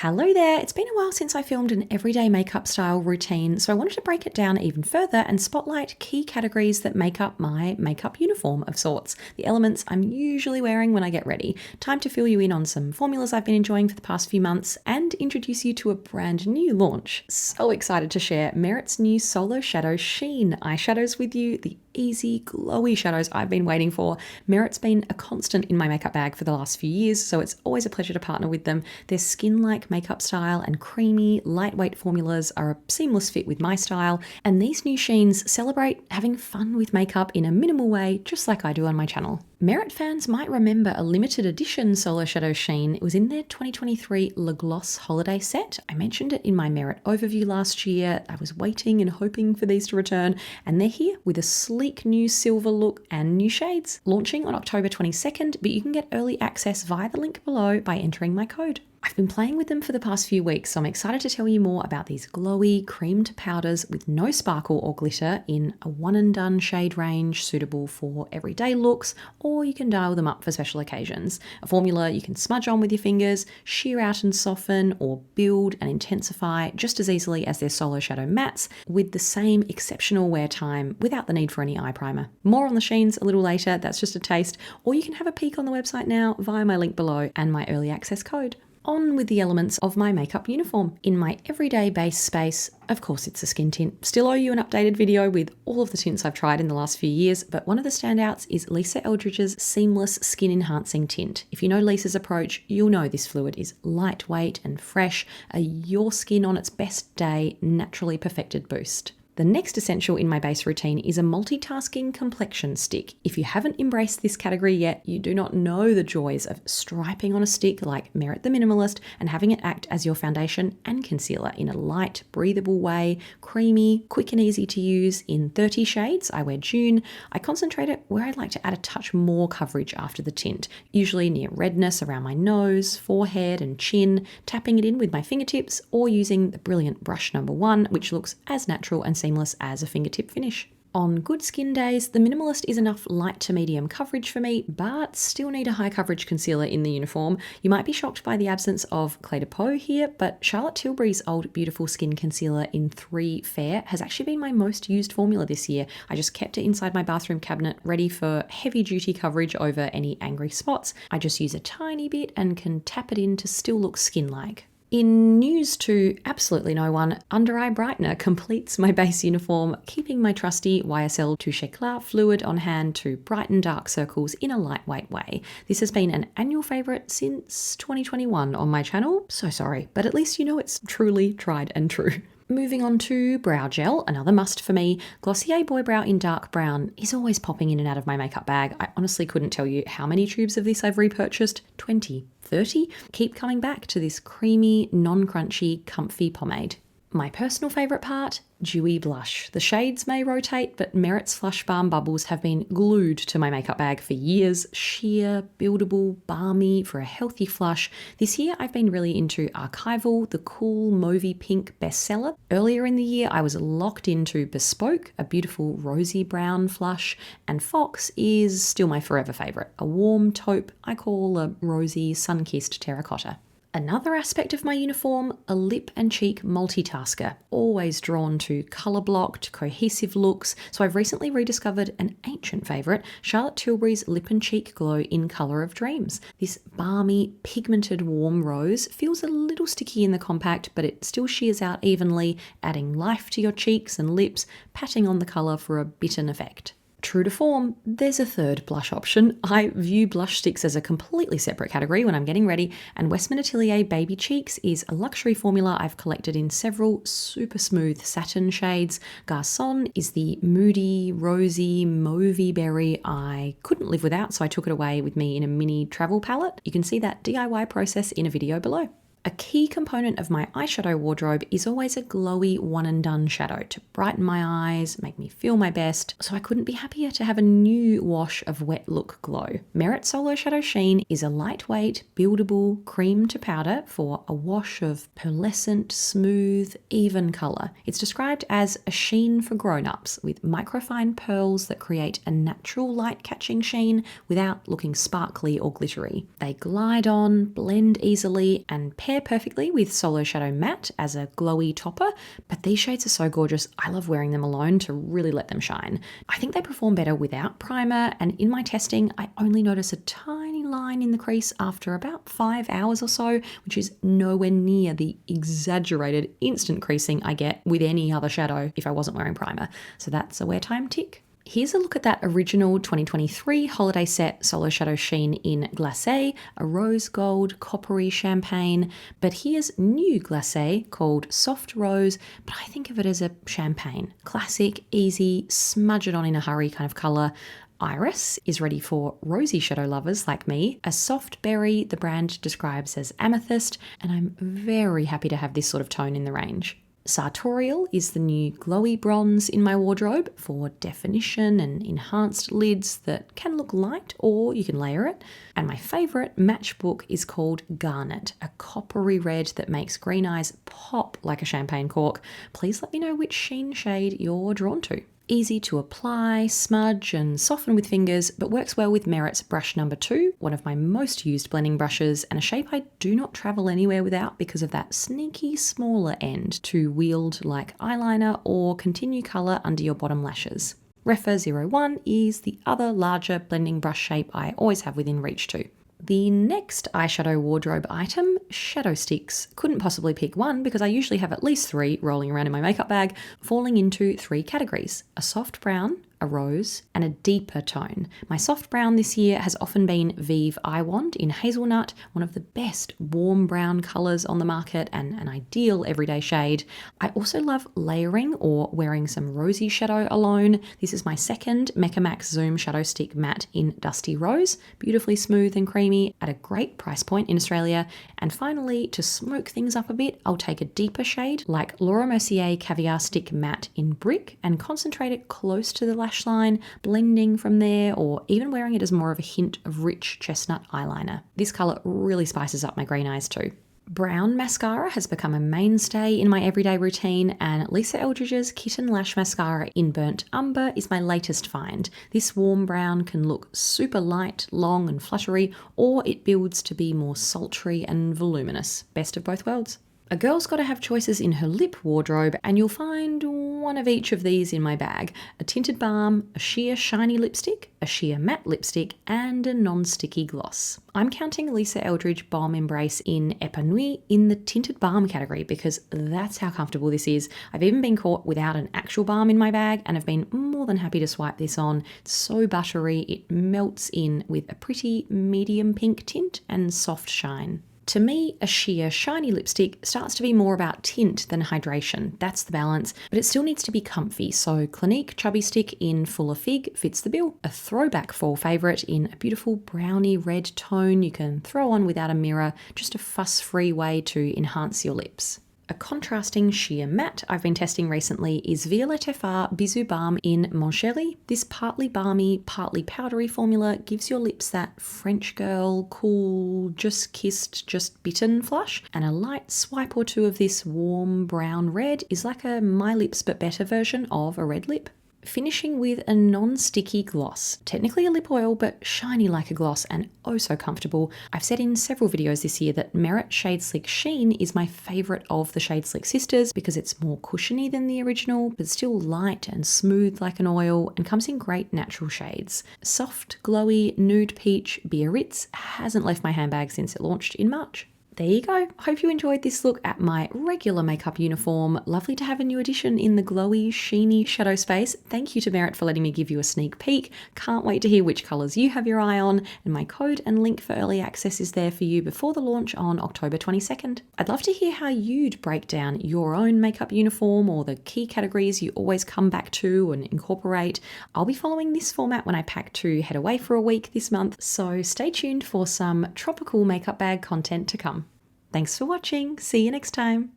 Hello there, it's been a while since I filmed an everyday makeup style routine, so I wanted to break it down even further and spotlight key categories that make up my makeup uniform of sorts, the elements I'm usually wearing when I get ready. Time to fill you in on some formulas I've been enjoying for the past few months and introduce you to a brand new launch. So excited to share Merit's new Solo Shadow Sheen eyeshadows with you, the easy, glowy shadows I've been waiting for. Merit's been a constant in my makeup bag for the last few years, so it's always a pleasure to partner with them. Their skin-like makeup style and creamy, lightweight formulas are a seamless fit with my style, and these new sheens celebrate having fun with makeup in a minimal way, just like I do on my channel. Merit fans might remember a limited edition Solo Shadow Sheen. It was in their 2023 Le Gloss holiday set. I mentioned it in my Merit overview last year. I was waiting and hoping for these to return, and they're here with a sleek new silver look and new shades. Launching on October 22nd, but you can get early access via the link below by entering my code. I've been playing with them for the past few weeks, so I'm excited to tell you more about these glowy, creamed powders with no sparkle or glitter in a one-and-done shade range suitable for everyday looks, or you can dial them up for special occasions. A formula you can smudge on with your fingers, sheer out and soften, or build and intensify just as easily as their Solo Shadow mattes, with the same exceptional wear time without the need for any eye primer. More on the sheens a little later, that's just a taste, or you can have a peek on the website now via my link below and my early access code. On with the elements of my makeup uniform. In my everyday base space, of course it's a skin tint. Still owe you an updated video with all of the tints I've tried in the last few years, but one of the standouts is Lisa Eldridge's Seamless Skin Enhancing Tint. If you know Lisa's approach, you'll know this fluid is lightweight and fresh, a your skin on its best day, naturally perfected boost. The next essential in my base routine is a multitasking complexion stick. If you haven't embraced this category yet, you do not know the joys of striping on a stick like Merit the Minimalist and having it act as your foundation and concealer in a light, breathable way, creamy, quick and easy to use in 30 shades. I wear June. I concentrate it where I'd like to add a touch more coverage after the tint, usually near redness around my nose, forehead and chin, tapping it in with my fingertips or using the brilliant brush number 1, which looks as natural and seamless as a fingertip finish. On good skin days, the Minimalist is enough light to medium coverage for me, but still need a high coverage concealer in the uniform. You might be shocked by the absence of Clé de Peau here, but Charlotte Tilbury's Old Beautiful Skin Concealer in 3 Fair has actually been my most used formula this year. I just kept it inside my bathroom cabinet, ready for heavy duty coverage over any angry spots. I just use a tiny bit and can tap it in to still look skin-like. In news to absolutely no one, Under Eye Brightener completes my base uniform, keeping my trusty YSL Touche Eclat fluid on hand to brighten dark circles in a lightweight way. This has been an annual favourite since 2021 on my channel. So sorry, but at least you know it's truly tried and true. Moving on to brow gel, another must for me. Glossier Boy Brow in dark brown is always popping in and out of my makeup bag. I honestly couldn't tell you how many tubes of this I've repurchased. 20, 30? Keep coming back to this creamy, non-crunchy, comfy pomade. My personal favourite part? Dewy blush. The shades may rotate, but Merit's Flush Balm Bubbles have been glued to my makeup bag for years. Sheer, buildable, balmy for a healthy flush. This year I've been really into Archival, the cool mauvey pink bestseller. Earlier in the year I was locked into Bespoke, a beautiful rosy brown flush, and Fox is still my forever favourite, a warm taupe I call a rosy sun-kissed terracotta. Another aspect of my uniform, a lip and cheek multitasker, always drawn to colour-blocked, cohesive looks, so I've recently rediscovered an ancient favourite, Charlotte Tilbury's Lip and Cheek Glow in Colour of Dreams. This balmy, pigmented warm rose feels a little sticky in the compact, but it still shears out evenly, adding life to your cheeks and lips, patting on the colour for a bitten effect. True to form, there's a third blush option. I view blush sticks as a completely separate category when I'm getting ready, and Westman Atelier Baby Cheeks is a luxury formula I've collected in several super smooth satin shades. Garçon is the moody, rosy, mauvey berry I couldn't live without, so I took it away with me in a mini travel palette. You can see that DIY process in a video below. A key component of my eyeshadow wardrobe is always a glowy one-and-done shadow to brighten my eyes, make me feel my best, so I couldn't be happier to have a new wash of wet look glow. Merit Solo Shadow Sheen is a lightweight, buildable cream to powder for a wash of pearlescent, smooth, even colour. It's described as a sheen for grown-ups with microfine pearls that create a natural light-catching sheen without looking sparkly or glittery. They glide on, blend easily, and pair pair perfectly with Solo Shadow Matte as a glowy topper, but these shades are so gorgeous, I love wearing them alone to really let them shine. I think they perform better without primer, and in my testing, I only notice a tiny line in the crease after about 5 hours or so, which is nowhere near the exaggerated instant creasing I get with any other shadow if I wasn't wearing primer. So that's a wear time tick. Here's a look at that original 2023 holiday set Solo Shadow Sheen in Glacé, a rose gold coppery champagne, but here's new Glacé called Soft Rose, but I think of it as a champagne. Classic, easy, smudge it on in a hurry kind of colour. Iris is ready for rosy shadow lovers like me. A soft berry the brand describes as amethyst, and I'm very happy to have this sort of tone in the range. Sartorial is the new glowy bronze in my wardrobe for definition and enhanced lids that can look light or you can layer it. And my favourite matchbook is called Garnet, a coppery red that makes green eyes pop like a champagne cork. Please let me know which sheen shade you're drawn to. Easy to apply, smudge and soften with fingers, but works well with Merit's brush number 2, one of my most used blending brushes, and a shape I do not travel anywhere without because of that sneaky smaller end to wield like eyeliner or continue colour under your bottom lashes. Refa 01 is the other larger blending brush shape I always have within reach too. The next eyeshadow wardrobe item, shadow sticks. Couldn't possibly pick one because I usually have at least 3 rolling around in my makeup bag, falling into 3 categories: a soft brown, a rose, and a deeper tone. My soft brown this year has often been Vive Eye Wand in hazelnut, one of the best warm brown colours on the market and an ideal everyday shade. I also love layering or wearing some rosy shadow alone. This is my second Mecca Max Zoom Shadow Stick Matte in Dusty Rose, beautifully smooth and creamy at a great price point in Australia. And finally, to smoke things up a bit, I'll take a deeper shade like Laura Mercier Caviar Stick Matte in Brick and concentrate it close to the lash line, blending from there, or even wearing it as more of a hint of rich chestnut eyeliner. This colour really spices up my green eyes too. Brown mascara has become a mainstay in my everyday routine, and Lisa Eldridge's Kitten Lash Mascara in Burnt Umber is my latest find. This warm brown can look super light, long and fluttery, or it builds to be more sultry and voluminous. Best of both worlds. A girl's got to have choices in her lip wardrobe, and you'll find one of each of these in my bag: a tinted balm, a sheer shiny lipstick, a sheer matte lipstick, and a non-sticky gloss. I'm counting Lisa Eldridge Balm Embrace in Epanouie in the tinted balm category because that's how comfortable this is. I've even been caught without an actual balm in my bag and have been more than happy to swipe this on. It's so buttery, it melts in with a pretty medium pink tint and soft shine. To me, a sheer shiny lipstick starts to be more about tint than hydration. That's the balance, but it still needs to be comfy, so Clinique Chubby Stick in Fuller Fig fits the bill. A throwback fall favourite in a beautiful browny red tone you can throw on without a mirror, just a fuss-free way to enhance your lips. A contrasting sheer matte I've been testing recently is Violette FR Bisou Balm in Mon Chéri. This partly balmy, partly powdery formula gives your lips that French girl, cool, just kissed, just bitten flush, and a light swipe or two of this warm brown red is like a My Lips But Better version of a red lip. Finishing with a non-sticky gloss. Technically a lip oil, but shiny like a gloss and oh so comfortable. I've said in several videos this year that Merit Shade Slick Sheen is my favourite of the Shade Slick sisters because it's more cushiony than the original, but still light and smooth like an oil and comes in great natural shades. Soft, glowy, nude peach Biarritz hasn't left my handbag since it launched in March. There you go. Hope you enjoyed this look at my regular makeup uniform. Lovely to have a new addition in the glowy, sheeny shadow space. Thank you to Merit for letting me give you a sneak peek. Can't wait to hear which colours you have your eye on, and my code and link for early access is there for you before the launch on October 22nd. I'd love to hear how you'd break down your own makeup uniform or the key categories you always come back to and incorporate. I'll be following this format when I pack to head away for a week this month, so stay tuned for some tropical makeup bag content to come. Thanks for watching. See you next time.